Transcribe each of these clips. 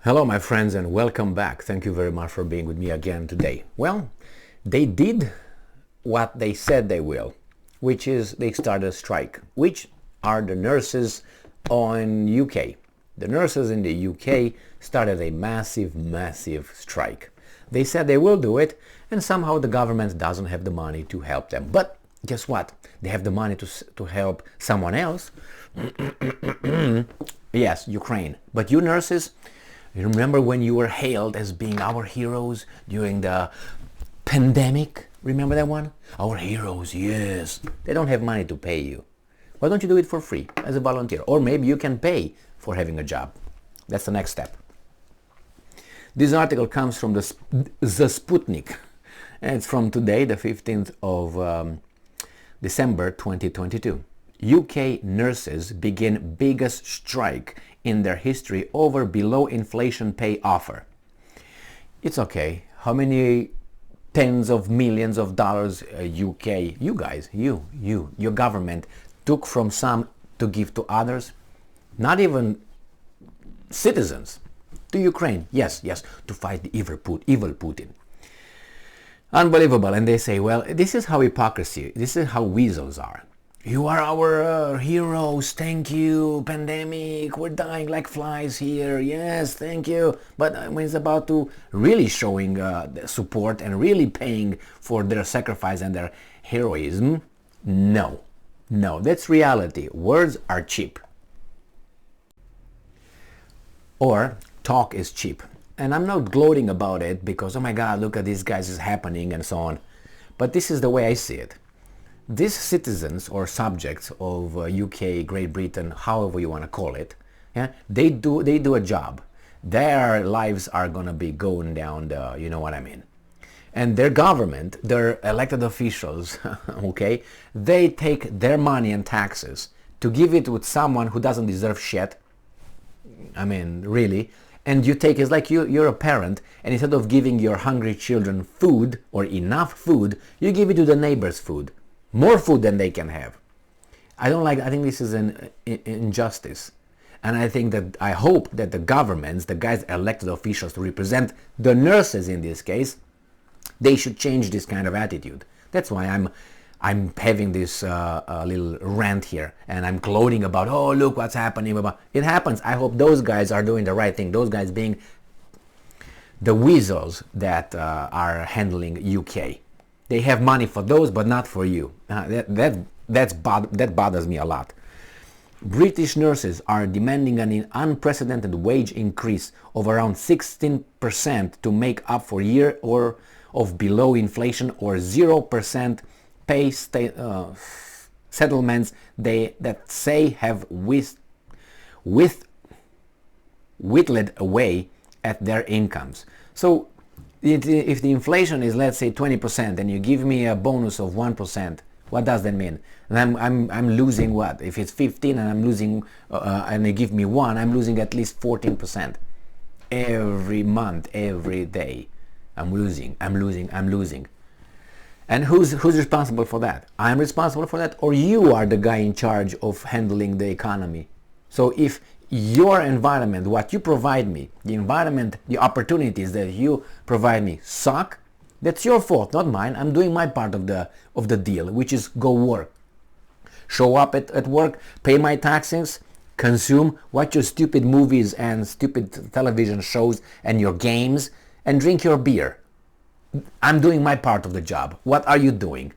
Hello my friends and welcome back. Thank you very much for being with me again today. Well, they did what they said they will, which is they started a strike, which are the nurses on UK. The nurses in the UK started a massive strike. They said they will do it and somehow the government doesn't have the money to help them. But guess what? They have the money to help someone else. Yes, Ukraine. But you nurses, you remember when you were hailed as being our heroes during the pandemic? Remember that one? Our heroes, yes. They don't have money to pay you. Why don't you do it for free as a volunteer? Or maybe you can pay for having a job. That's the next step. This article comes from the Sputnik. And it's from today, the 15th of December 2022. UK nurses begin biggest strike in their history over below inflation pay offer. It's okay. How many tens of millions of dollars UK, you guys, your government took from some to give to others? Not even citizens. To Ukraine, yes, to fight the evil Putin. Unbelievable. And they say, well, this is how hypocrisy, this is how weasels are. You are our heroes, thank you, pandemic, we're dying like flies here, yes, thank you. But when it's about to really showing support and really paying for their sacrifice and their heroism, no, that's reality. Words are cheap. Or talk is cheap. And I'm not gloating about it because, oh my God, look at these guys, it's happening and so on. But this is the way I see it. These citizens or subjects of UK, Great Britain, however you want to call it, yeah, they do a job. Their lives are going to be going down the, you know what I mean. And their government, their elected officials, okay, they take their money and taxes to give it with someone who doesn't deserve shit. I mean, really. And you take, it's like you're a parent, and instead of giving your hungry children food or enough food, you give it to the neighbor's food. More food than they can have. I think this is an injustice. And I hope that the governments, the guys elected officials to represent the nurses in this case, they should change this kind of attitude. That's why I'm having this little rant here, and I'm gloating about, oh, look what's happening. It happens. I hope those guys are doing the right thing. Those guys being the weasels that are handling UK. They have money for those, but not for you. That bothers me a lot. British nurses are demanding an unprecedented wage increase of around 16% to make up for a year or of below inflation or 0% pay settlements that say have whittled away at their incomes. So if the inflation is, let's say, 20% and you give me a bonus of 1%, what does that mean? And I'm losing what? If it's 15 and I'm losing, and they give me 1, I'm losing at least 14%. Every month, every day, I'm losing. And who's responsible for that? I'm responsible for that, or you are the guy in charge of handling the economy? So if your environment, what you provide me, the environment, the opportunities that you provide me suck, that's your fault, not mine. I'm doing my part of the deal, which is go work. Show up at work, pay my taxes, consume, watch your stupid movies and stupid television shows and your games, and drink your beer. I'm doing my part of the job. What are you doing?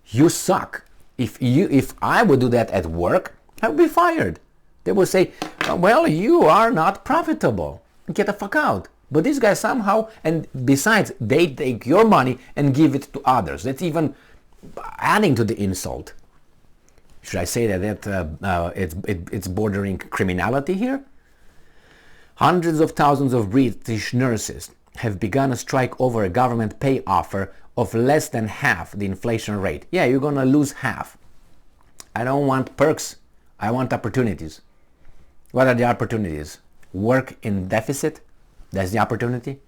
You suck. If I would do that at work, I would be fired. They will say, well, you are not profitable. Get the fuck out. But these guys somehow, and besides, they take your money and give it to others. That's even adding to the insult. Should I say that it's bordering criminality here? Hundreds of thousands of British nurses have begun a strike over a government pay offer of less than half the inflation rate. Yeah, you're gonna lose half. I don't want perks. I want opportunities. What are the opportunities? Work in deficit? That's the opportunity.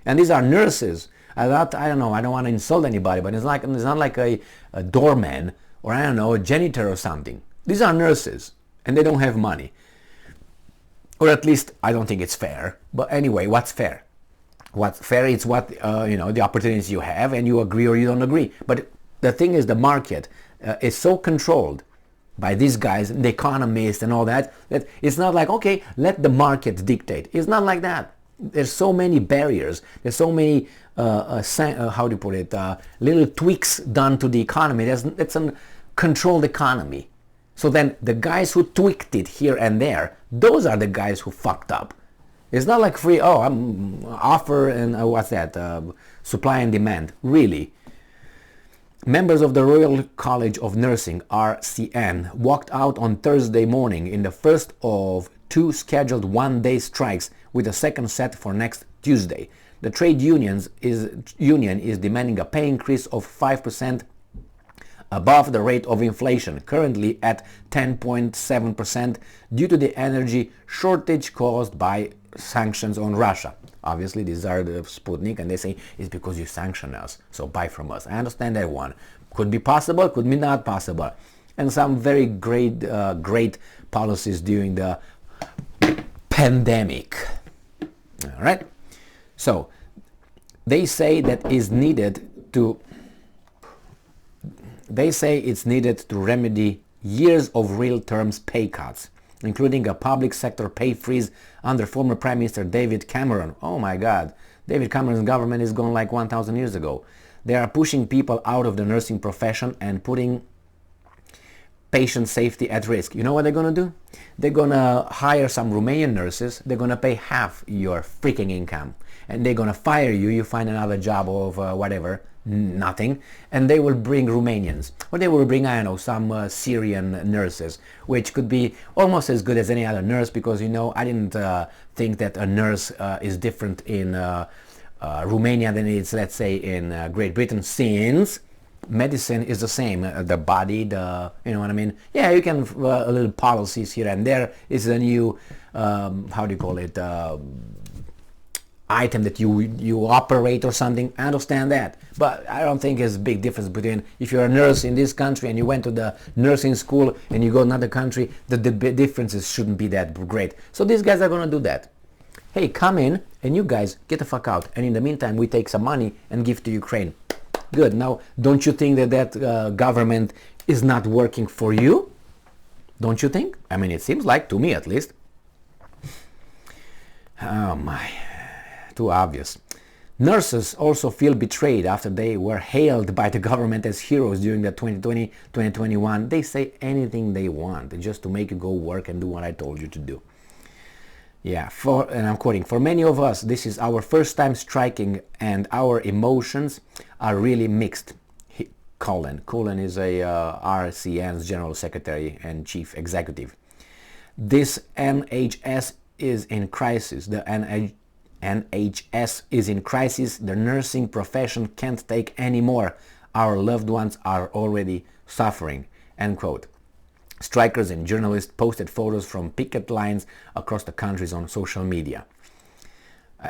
And these are nurses. I don't know, I don't want to insult anybody, but it's not like a doorman or I don't know, a janitor or something. These are nurses and they don't have money. Or at least I don't think it's fair. But anyway, what's fair? What's fair is what, the opportunities you have, and you agree or you don't agree. But the thing is, the market is so controlled by these guys, the economists and all that, that it's not like, okay, let the market dictate. It's not like that. There's so many barriers. There's so many, how do you put it, little tweaks done to the economy. It's a controlled economy. So then the guys who tweaked it here and there, those are the guys who fucked up. It's not like free, I'm offer and supply and demand. Really. Members of the Royal College of Nursing, RCN, walked out on Thursday morning in the first of two scheduled one-day strikes, with a second set for next Tuesday. The trade union is demanding a pay increase of 5% above the rate of inflation, currently at 10.7%, due to the energy shortage caused by sanctions on Russia. Obviously, these are the Sputnik, and they say it's because you sanction us, so buy from us. I understand that one. Could be possible, could be not possible. And some very great policies during the pandemic. All right? So, they say that is needed to... They say it's needed to remedy years of real terms pay cuts, including a public sector pay freeze under former Prime Minister David Cameron. Oh my God, David Cameron's government is gone like 1,000 years ago. They are pushing people out of the nursing profession and putting patient safety at risk. You know what they're going to do? They're going to hire some Romanian nurses. They're going to pay half your freaking income. And they're going to fire you. You find another job of nothing, and they will bring Romanians, or they will bring, I don't know, some Syrian nurses, which could be almost as good as any other nurse, because I didn't think that a nurse is different in Romania than it's, let's say, in Great Britain, since medicine is the same, the body, you know what I mean? Yeah, you can a little policies here and there. It's a new, how do you call it, item that you operate or something. I understand that, but I don't think there's a big difference between if you're a nurse in this country and you went to the nursing school and you go to another country. The differences shouldn't be that great. So these guys are going to do that. Hey, come in and you guys get the fuck out, and in the meantime we take some money and give to Ukraine. Good. Now, don't you think that government is not working for you? Don't you think? I mean, it seems like, to me at least. Oh my, too obvious. Nurses also feel betrayed after they were hailed by the government as heroes during the 2020-2021. They say anything they want just to make you go work and do what I told you to do. Yeah, and I'm quoting, "For many of us, this is our first time striking and our emotions are really mixed." Cullen is a RCN's General Secretary and Chief Executive. "This NHS is in crisis. The NHS is in crisis. The nursing profession can't take any more. Our loved ones are already suffering." End quote. Strikers and journalists posted photos from picket lines across the countries on social media.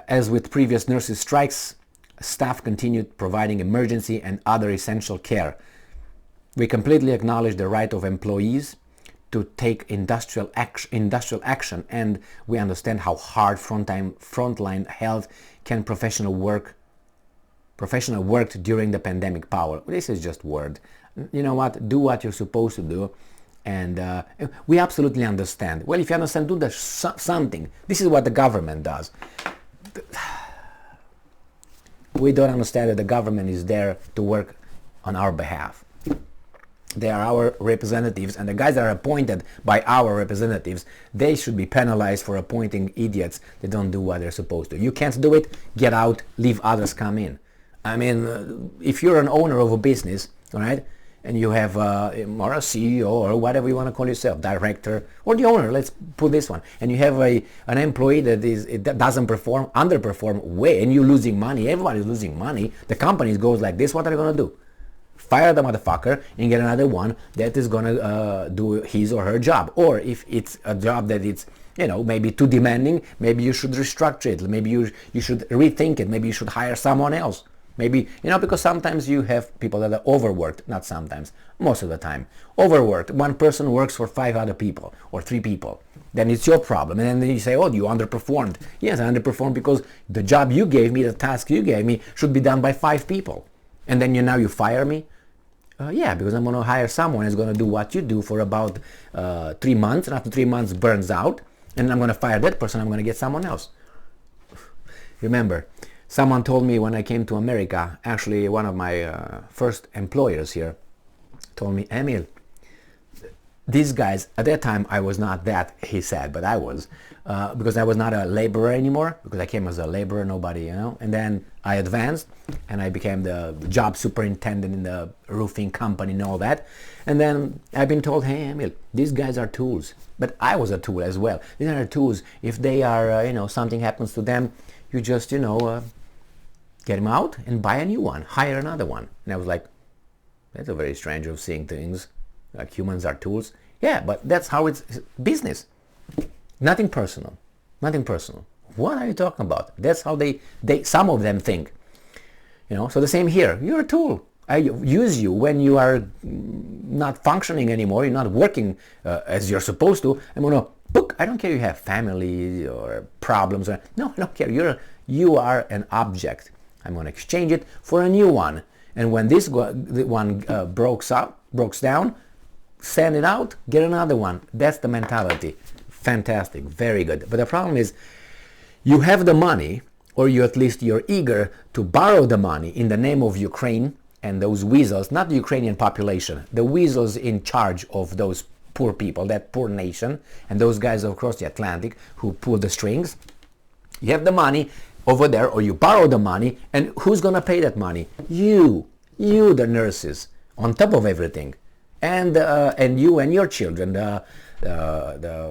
As with previous nurses' strikes, staff continued providing emergency and other essential care. "We completely acknowledge the right of employees to take industrial action, and we understand how hard frontline health can professional worked during the pandemic power." This is just word. You know what? Do what you're supposed to do. And we absolutely understand. Well, if you understand, do something. This is what the government does. We don't understand that the government is there to work on our behalf. They are our representatives, and the guys that are appointed by our representatives, they should be penalized for appointing idiots that don't do what they're supposed to. You can't do it, get out, leave others come in. I mean, if you're an owner of a business, all right, and you have or a CEO or whatever you want to call yourself, director or the owner, let's put this one, and you have an employee that doesn't underperform way, and you're losing money, everybody's losing money, the company goes like this, what are you going to do? Fire the motherfucker and get another one that is going to do his or her job. Or if it's a job that it's, maybe too demanding, maybe you should restructure it, maybe you should rethink it, maybe you should hire someone else. Maybe, because sometimes you have people that are overworked, not sometimes, most of the time, overworked. One person works for 5 other people or 3 people. Then it's your problem. And then you say, oh, you underperformed. Yes, I underperformed because the job you gave me, the task you gave me should be done by 5 people. And then now you fire me? Yeah, because I'm going to hire someone who's going to do what you do for about 3 months. And after 3 months burns out. And I'm going to fire that person. I'm going to get someone else. Remember, someone told me when I came to America, actually one of my first employers here, told me, Emil, these guys, at that time I was not that, he said, but I was, because I was not a laborer anymore, because I came as a laborer, nobody, and then I advanced and I became the job superintendent in the roofing company and all that. And then I've been told, hey Emil, these guys are tools, but I was a tool as well. These are tools. If they are, something happens to them, you just, get them out and buy a new one, hire another one. And I was like, that's a very strange way of seeing things. Like humans are tools. Yeah, but that's how it's business. Nothing personal. Nothing personal. What are you talking about? That's how they some of them think. So the same here. You're a tool. I use you when you are not functioning anymore. You're not working as you're supposed to. I'm going to book. I don't care if you have family or problems. No, I don't care. You are an object. I'm going to exchange it for a new one. And when this one breaks down, send it out, get another one. That's the mentality. Fantastic, very good. But the problem is, you have the money, or you at least you're eager to borrow the money in the name of Ukraine and those weasels, not the Ukrainian population, the weasels in charge of those poor people, that poor nation, and those guys across the Atlantic who pull the strings. You have the money over there, or you borrow the money, and who's going to pay that money? You, the nurses, on top of everything. And you and your children, the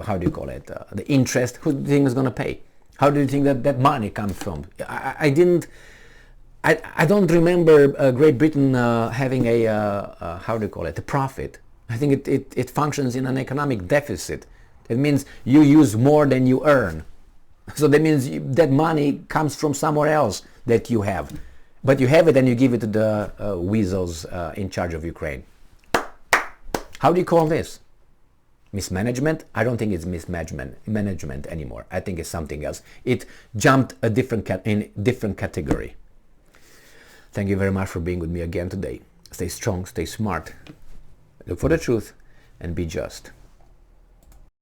how do you call it, the interest, who do you think is going to pay? How do you think that money comes from? I don't remember Great Britain having a how do you call it, a profit. I think it functions in an economic deficit. It means you use more than you earn. So that means that money comes from somewhere else that you have. But you have it and you give it to the weasels in charge of Ukraine. How do you call this? Mismanagement? I don't think it's mismanagement anymore. I think it's something else. It jumped a different category. Thank you very much for being with me again today. Stay strong, stay smart, look for the truth, and be just.